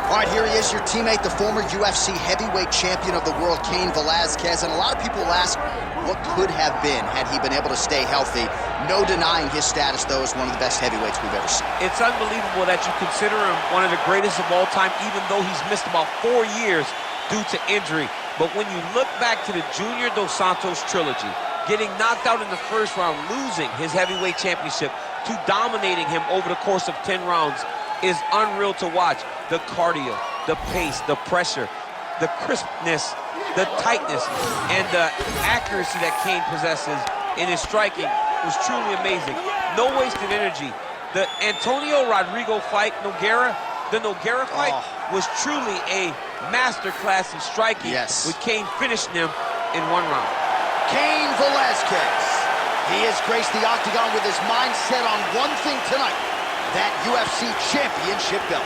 All right, here he is, your teammate, the former UFC heavyweight champion of the world, Cain Velasquez. And a lot of people ask what could have been had he been able to stay healthy. No denying his status, though, as one of the best heavyweights we've ever seen. It's unbelievable that you consider him one of the greatest of all time, even though he's missed about 4 years due to injury. But when you look back to the Junior Dos Santos trilogy, getting knocked out in the first round, losing his heavyweight championship, to dominating him over the course of 10 rounds, is unreal to watch. The cardio, the pace, the pressure, the crispness, the tightness, and the accuracy that Cain possesses in his striking was truly amazing. No wasted energy. The Antonio Rodrigo fight, the Nogueira fight, was truly a masterclass in striking, with Cain finishing him in 1 round. Cain Velasquez. He has graced the octagon with his mind set on one thing tonight, that UFC championship belt.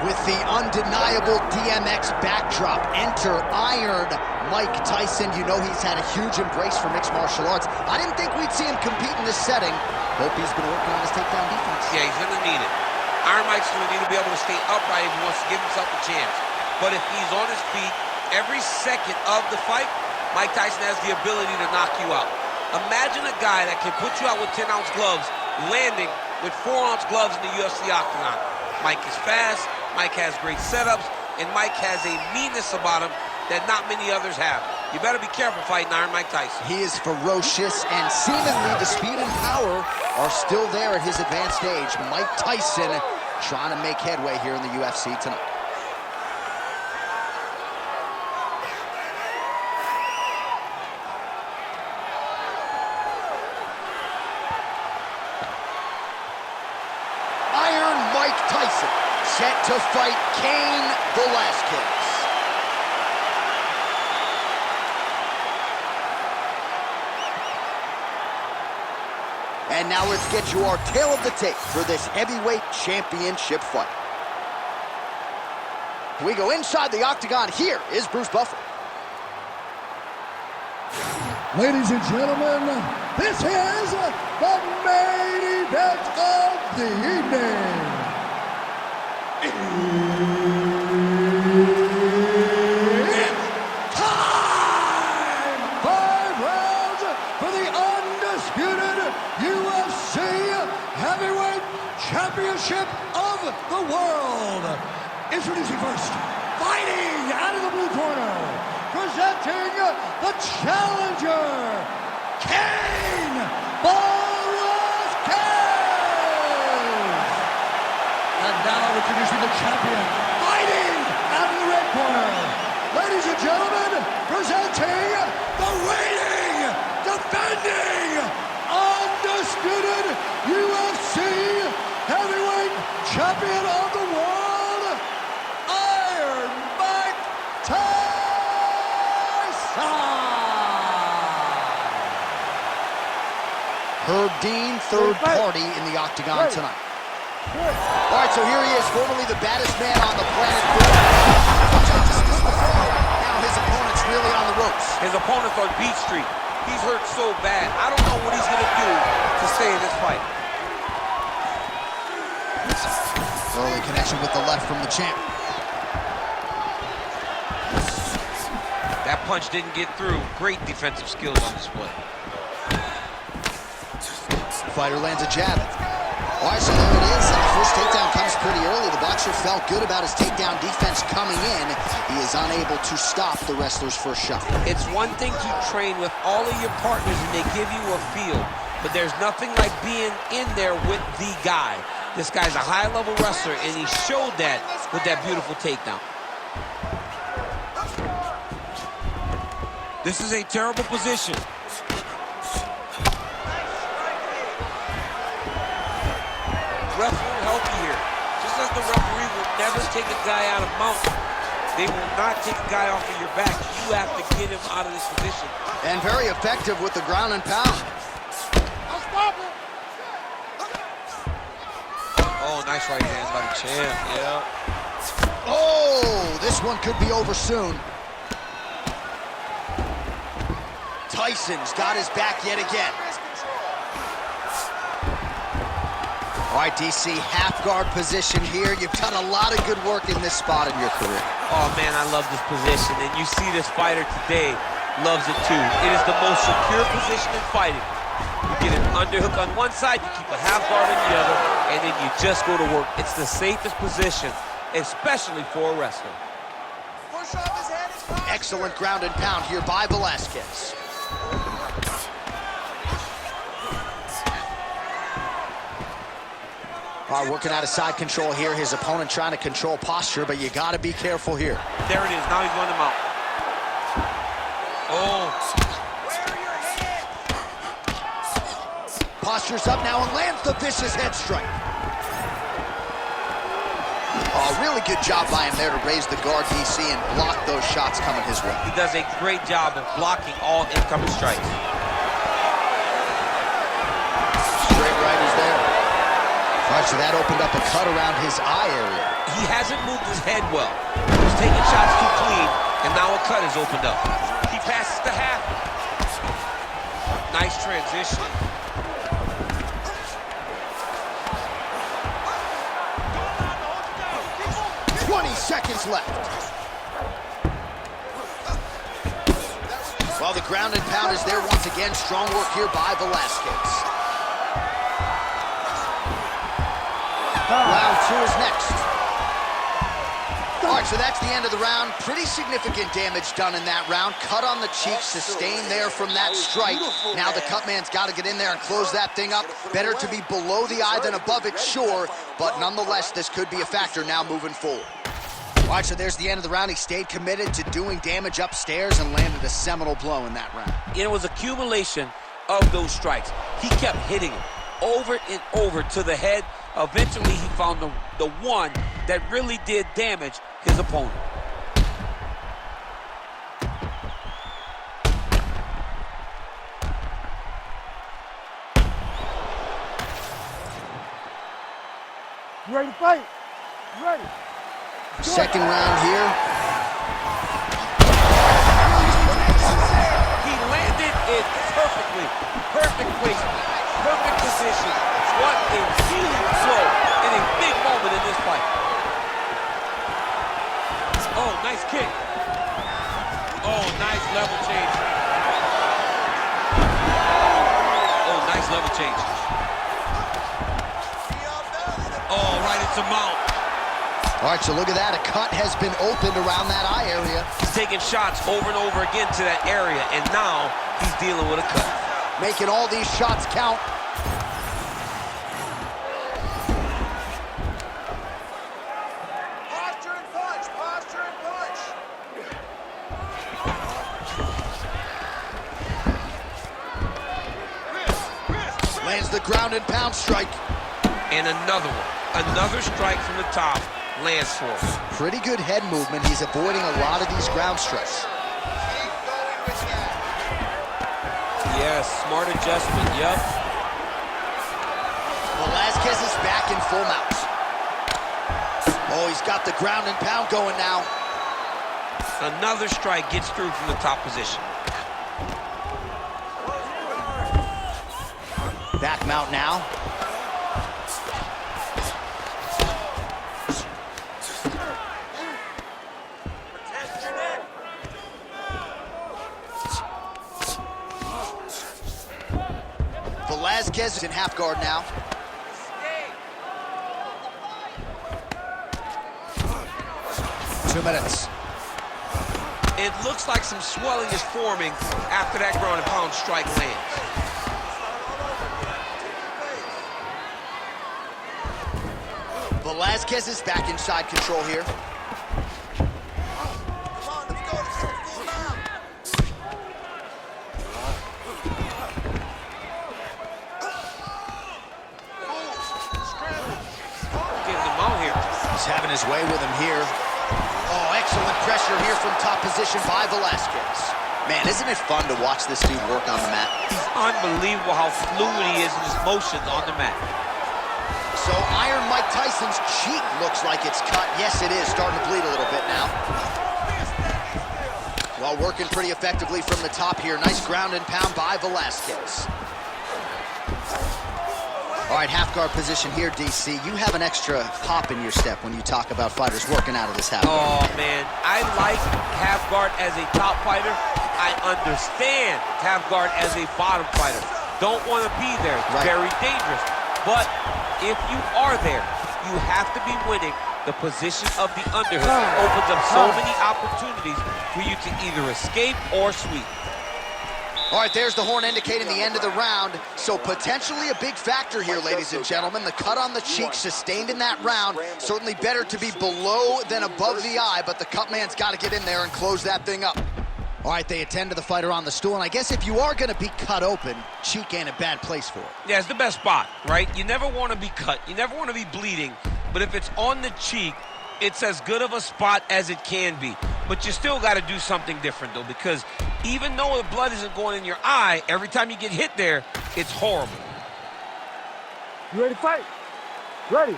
With the undeniable DMX backdrop, enter Iron Mike Tyson. You know he's had a huge embrace for mixed martial arts. I didn't think we'd see him compete in this setting. Hope he's been working on his takedown defense. Yeah, he's gonna need it. Iron Mike's gonna need to be able to stay upright if he wants to give himself a chance. But if he's on his feet every second of the fight, Mike Tyson has the ability to knock you out. Imagine a guy that can put you out with 10-ounce gloves, landing with 4-ounce gloves in the UFC octagon. Mike is fast, Mike has great setups, and Mike has a meanness about him that not many others have. You better be careful fighting Iron Mike Tyson. He is ferocious, and seemingly the speed and power are still there at his advanced age. Mike Tyson trying to make headway here in the UFC tonight. Iron Mike Tyson set to fight Cain Velasquez. And now let's get you our tale of the tape for this heavyweight championship fight. We go inside the octagon. Here is Bruce Buffer. Ladies and gentlemen, this is the main event of the evening. It's time! 5 rounds for the undisputed UFC Heavyweight Championship of the world. Introducing first, fighting out of the blue corner, presenting the challenger, Cain Velasquez. And now introducing the champion, fighting out of the red corner. Ladies and gentlemen, presenting the reigning, defending, undisputed UFC Heavyweight Champion of the world, Iron Mike Tyson. Herb Dean, third party in the octagon tonight. All right, so here he is, formerly the baddest man on the planet. Now his opponent's really on the ropes. His opponent's on Beat Street. He's hurt so bad. I don't know what he's going to do to stay in this fight. Early connection with the left from the champ. That punch didn't get through. Great defensive skills on display. Fighter lands a jab. All right, so there it is. And the first takedown comes pretty early. The boxer felt good about his takedown defense coming in. He is unable to stop the wrestler's first shot. It's one thing to train with all of your partners and they give you a feel, but there's nothing like being in there with the guy. This guy's a high-level wrestler, and he showed that with that beautiful takedown. This is a terrible position. Ref will help you here. Just as the referee will never take a guy out of mount, They will not take a guy off of your back. You have to get him out of this position. And very effective with the ground and pound. I'll stop him. Oh, nice right hand by the champ, yeah. Oh, this one could be over soon. Tyson's got his back yet again. All right, DC, half guard position here. You've done a lot of good work in this spot in your career. Oh, man, I love this position. And you see this fighter today loves it, too. It is the most secure position in fighting. You get an underhook on one side, you keep a half guard on the other, and then you just go to work. It's the safest position, especially for a wrestler. Excellent ground and pound here by Velasquez. All right, working out of side control here. His opponent trying to control posture, but you got to be careful here. There it is. Now he's running him out. Oh. Posture's up now and lands the vicious head strike. Oh, really good job by him there to raise the guard, DC, and block those shots coming his way. He does a great job of blocking all incoming strikes. Straight right is there. All right, so that opened up a cut around his eye area. He hasn't moved his head well. He was taking shots too clean, and now a cut has opened up. He passes the half. Nice transition. Seconds left. Well, the ground and pound is there once again. Strong work here by Velasquez. Round 2 is next. All right, so that's the end of the round. Pretty significant damage done in that round. Cut on the cheek, sustained there from that strike. Now the cut man's got to get in there and close that thing up. Better to be below the eye than above it, sure. But nonetheless, this could be a factor now moving forward. All right, so there's the end of the round. He stayed committed to doing damage upstairs and landed a seminal blow in that round. It was accumulation of those strikes. He kept hitting him over and over to the head. Eventually, he found the one that really did damage his opponent. You ready to fight? You ready? Second round here. He landed it perfectly. Perfect placement. Perfect position. What a huge blow in a big moment in this fight. Oh, nice kick. Oh, nice level change. Oh, nice level change. Oh, right into mount. All right, so look at that. A cut has been opened around that eye area. He's taking shots over and over again to that area, and now he's dealing with a cut. Making all these shots count. Posture and punch, posture and punch. Lands the ground and pound strike. And another one. Another strike from the top. Lands for him. Pretty good head movement. He's avoiding a lot of these ground strikes. Yes, smart adjustment, yep. Velasquez is back in full mount. Oh, he's got the ground and pound going now. Another strike gets through from the top position. Back mount now. Velasquez is in half guard now. 2 minutes. It looks like some swelling is forming after that ground and pound strike lands. Velasquez is back inside control here. He's having his way with him here. Oh, excellent here from top position by Velasquez. Man, isn't it fun to watch this dude work on the mat? He's unbelievable how fluid he is in his motions on the mat. So Iron Mike Tyson's cheek looks like it's cut. Yes, it is. Starting to bleed a little bit now. Well, working pretty effectively from the top here. Nice ground and pound by Velasquez. All right, half guard position here, DC. You have an extra hop in your step when you talk about fighters working out of this half guard. Oh, man. I like half guard as a top fighter. I understand half guard as a bottom fighter. Don't want to be there. It's very dangerous. But if you are there, you have to be winning. The position of the underhook opens up so many opportunities for you to either escape or sweep. All right, there's the horn indicating the end of the round. So potentially a big factor here, ladies and gentlemen. The cut on the cheek sustained in that round. Certainly better to be below than above the eye, but the cut man's got to get in there and close that thing up. All right, they attend to the fighter on the stool, and I guess if you are going to be cut open, cheek ain't a bad place for it. Yeah, it's the best spot, right? You never want to be cut. You never want to be bleeding. But if it's on the cheek, it's as good of a spot as it can be. But you still got to do something different, though, because even though the blood isn't going in your eye, every time you get hit there, it's horrible. You ready to fight? Ready.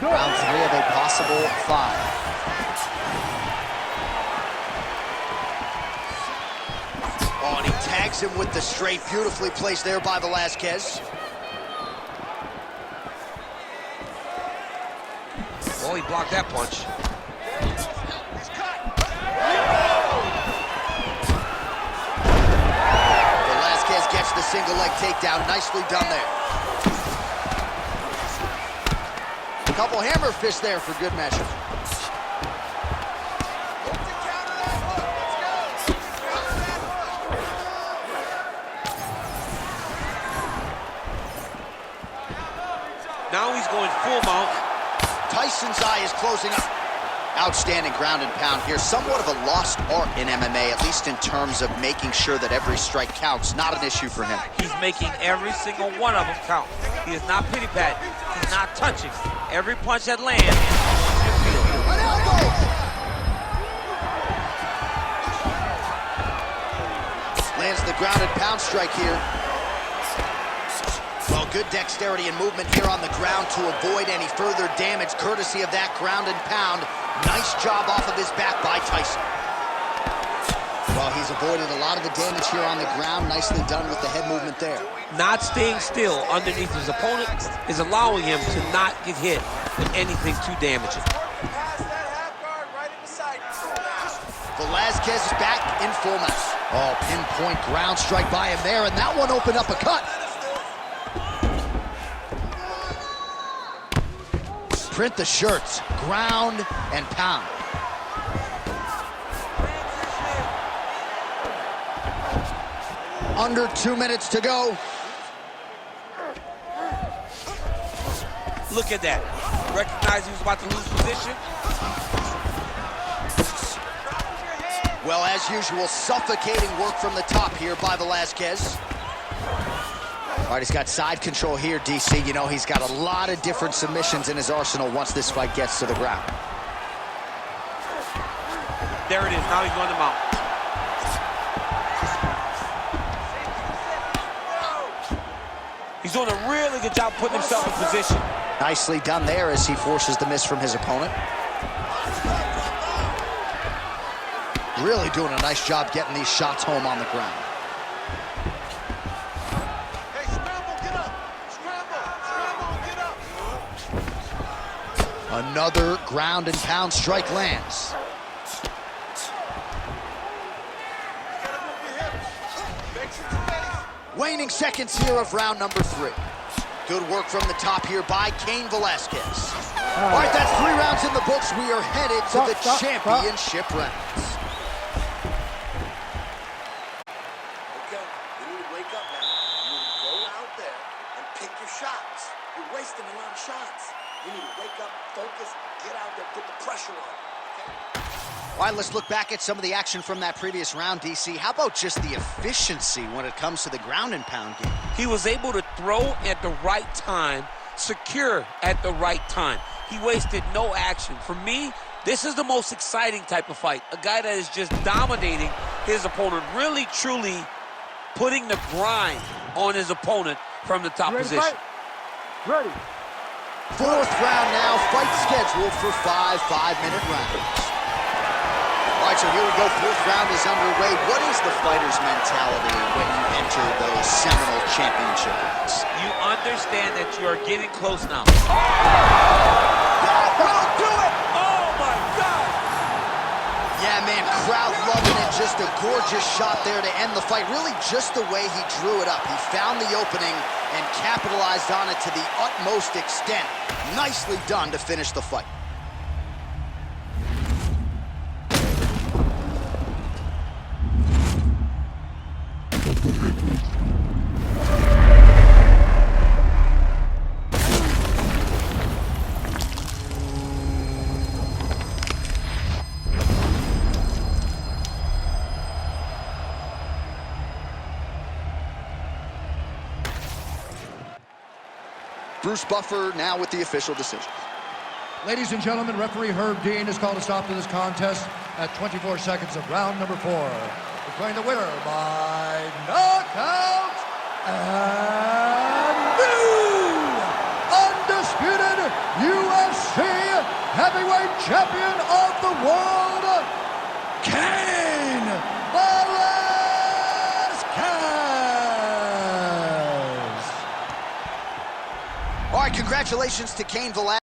Go. Round 3 of a possible 5. Oh, and he tags him with the straight. Beautifully placed there by Velasquez. Oh, he blocked that punch. Velasquez gets the single leg takedown. Nicely done there. A couple hammer fists there for good measure. Now he's going full mount. Tyson's eye is closing up. Outstanding ground and pound here. Somewhat of a lost art in MMA, at least in terms of making sure that every strike counts. Not an issue for him. He's making every single one of them count. He is not pity-patting. He's not touching. Every punch that lands is going to feel. An elbow! Lands the ground and pound strike here. Well, good dexterity and movement here on the ground to avoid any further damage, courtesy of that ground and pound. Nice job off of his back by Tyson. Well, he's avoided a lot of the damage here on the ground. Nicely done with the head movement there. Not staying still underneath his opponent is allowing him to not get hit with anything too damaging. Velasquez is back in full mount. Oh, pinpoint ground strike by him there, and that one opened up a cut. Print the shirts, ground and pound. Under 2 minutes to go. Look at that. Recognized he was about to lose position. Well, as usual, suffocating work from the top here by Velasquez. All right, he's got side control here, DC. You know, he's got a lot of different submissions in his arsenal once this fight gets to the ground. There it is. Now he's going to mount. He's doing a really good job putting himself in position. Nicely done there as he forces the miss from his opponent. Really doing a nice job getting these shots home on the ground. Another ground and pound strike lands. Waning seconds here of round number 3. Good work from the top here by Cain Velasquez. All right, that's 3 rounds in the books. We are headed to the championship rounds. Okay, you need to wake up now. You need to go out there and pick your shots. You're wasting a lot of shots. You need to wake up, focus, get out there, put the pressure on. Okay? All right, let's look back at some of the action from that previous round, DC. How about just the efficiency when it comes to the ground and pound game? He was able to throw at the right time, secure at the right time. He wasted no action. For me, This is the most exciting type of fight. A guy that is just dominating his opponent, really, truly putting the grind on his opponent from the top position. Ready. Fourth round now, fight scheduled for 5 5-minute rounds. All right, so here we go. Fourth round is underway. What is the fighter's mentality when you enter those seminal championship rounds? You understand that you are getting close now. That will do it! Oh, my God! Yeah, man, crowd loving it. Just a gorgeous shot there to end the fight. Really just the way he drew it up. He found the opening and capitalized on it to the utmost extent. Nicely done to finish the fight. Bruce Buffer now with the official decision. Ladies and gentlemen, referee Herb Dean has called a stop to this contest at 24 seconds of round number 4. Declaring the winner by knockout and new undisputed UFC heavyweight champion of the world, Cain Velasquez. All right, congratulations to Cain Velasquez.